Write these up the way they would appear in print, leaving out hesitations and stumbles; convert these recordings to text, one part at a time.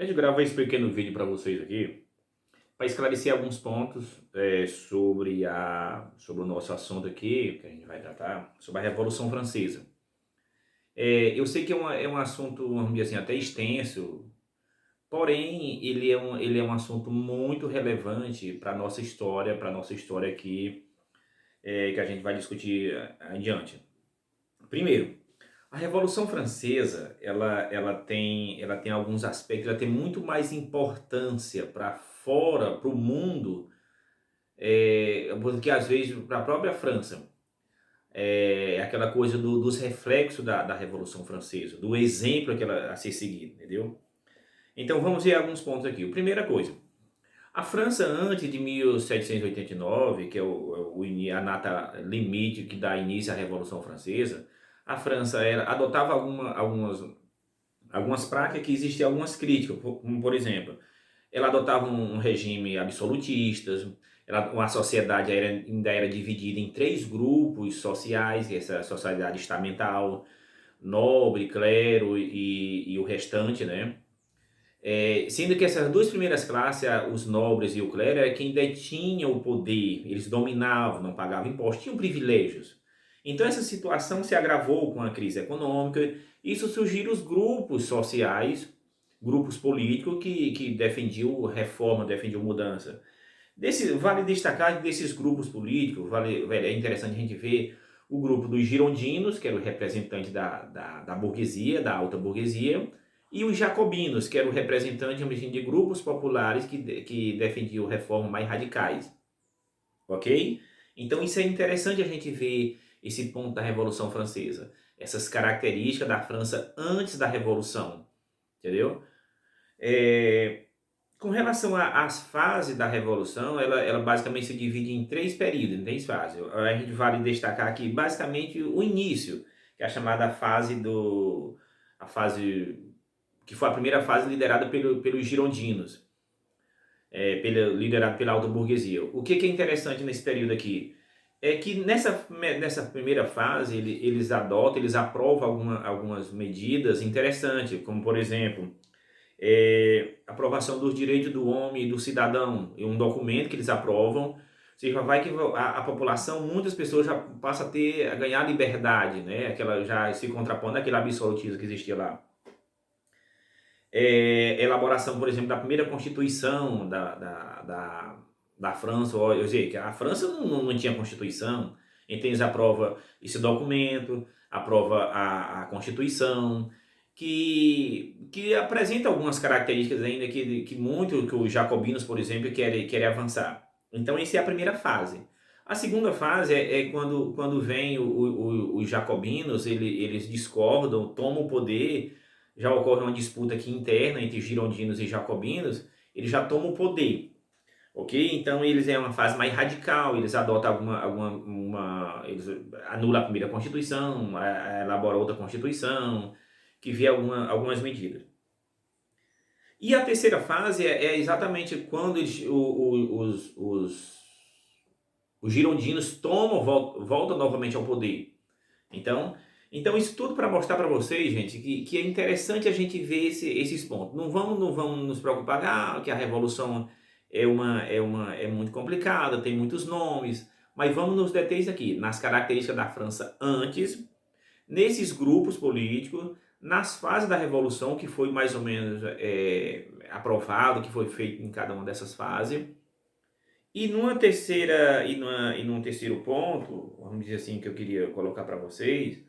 Eu gravei esse pequeno vídeo para vocês aqui, para esclarecer alguns pontos sobre o nosso assunto aqui, que a gente vai tratar, sobre a Revolução Francesa. Eu sei que é um assunto, vamos dizer assim, até extenso, porém ele é um assunto muito relevante para a nossa história aqui, que a gente vai discutir adiante. Primeiro, a Revolução Francesa, ela tem alguns aspectos, ela tem muito mais importância para fora, para o mundo, do que às vezes para a própria França. Aquela coisa dos reflexos da Revolução Francesa, do exemplo que ela, a ser seguido, entendeu? Então vamos ver alguns pontos aqui. Primeira coisa, a França antes de 1789, que é a data limite que dá início à Revolução Francesa, a França adotava algumas práticas que existiam algumas críticas, como por exemplo, ela adotava um regime absolutista, a sociedade ainda era dividida em três grupos sociais, essa sociedade estamental, nobre, clero e o restante, né? Sendo que essas duas primeiras classes, os nobres e o clero, era quem detinha o poder, eles dominavam, não pagavam impostos, tinham privilégios. Então essa situação se agravou com a crise econômica, isso surgiram os grupos sociais, grupos políticos que defendiam reforma, defendiam mudança. Vale destacar que desses grupos políticos, é interessante a gente ver o grupo dos girondinos, que era o representante da burguesia, da alta burguesia, e os jacobinos, que era o representante de grupos populares que defendiam reformas mais radicais. Ok? Então isso é interessante a gente ver esse ponto da Revolução Francesa, essas características da França antes da Revolução, entendeu? É, com relação às fases da Revolução, ela basicamente se divide em três períodos, em três fases. A gente vale destacar aqui basicamente o início, que é a chamada a fase que foi a primeira fase liderada pelos girondinos, liderado pela alta burguesia. O que é interessante nesse período aqui? É que nessa primeira fase eles aprovam algumas medidas interessantes, como por exemplo, aprovação dos direitos do homem e do cidadão, é um documento que eles aprovam. Ou seja, vai que a população, muitas pessoas já passam a ganhar liberdade, né? Aquela já se contrapondo àquele absolutismo que existia lá. Elaboração, por exemplo, da primeira Constituição da França. Eu sei que a França não tinha Constituição, então eles aprovam esse documento, aprova a Constituição, que apresenta algumas características ainda que os jacobinos, por exemplo, querem avançar. Então, essa é a primeira fase. A segunda fase é quando vem os jacobinos, eles discordam, tomam o poder, já ocorre uma disputa aqui interna entre girondinos e jacobinos, eles já tomam o poder, ok? Então eles é uma fase mais radical, eles adotam eles anulam a primeira constituição, elaboram outra constituição, que vê algumas medidas. E a terceira fase é exatamente quando os girondinos voltam novamente ao poder. Então, então isso tudo para mostrar para vocês, gente, que é interessante a gente ver esses pontos. Não vamos nos preocupar que a revolução é muito complicada, tem muitos nomes, mas vamos nos deter aqui nas características da França antes, nesses grupos políticos, nas fases da revolução que foi mais ou menos aprovado, que foi feito em cada uma dessas fases. E num terceiro ponto, vamos dizer assim, que eu queria colocar para vocês,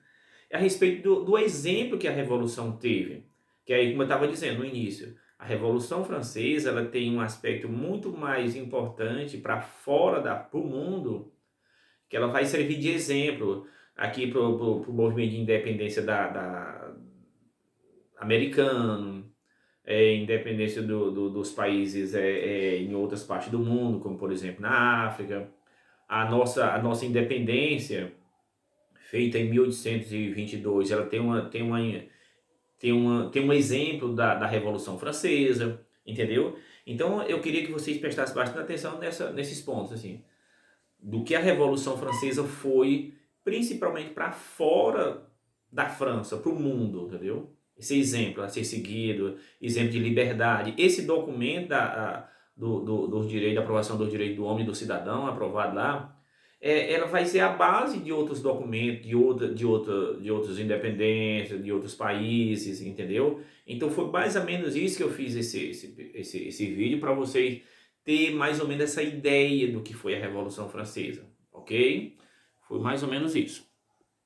é a respeito do exemplo que a Revolução teve. Que aí, como eu estava dizendo no início, a Revolução Francesa ela tem um aspecto muito mais importante para fora para o mundo, que ela vai servir de exemplo aqui para o movimento de independência americano, independência dos países em outras partes do mundo, como por exemplo na África. A nossa independência, feita em 1822, ela tem um exemplo da Revolução Francesa, entendeu? Então eu queria que vocês prestassem bastante atenção nesses pontos, assim, do que a Revolução Francesa foi, principalmente para fora da França, para o mundo, entendeu? esse exemplo a ser seguido, exemplo de liberdade. Esse documento dos direitos, da aprovação dos direitos do homem e do cidadão, aprovado lá, ela vai ser a base de outros documentos, de outras independências, de outros países, entendeu? Então foi mais ou menos isso que eu fiz esse vídeo para vocês ter mais ou menos essa ideia do que foi a Revolução Francesa, ok? Foi mais ou menos isso.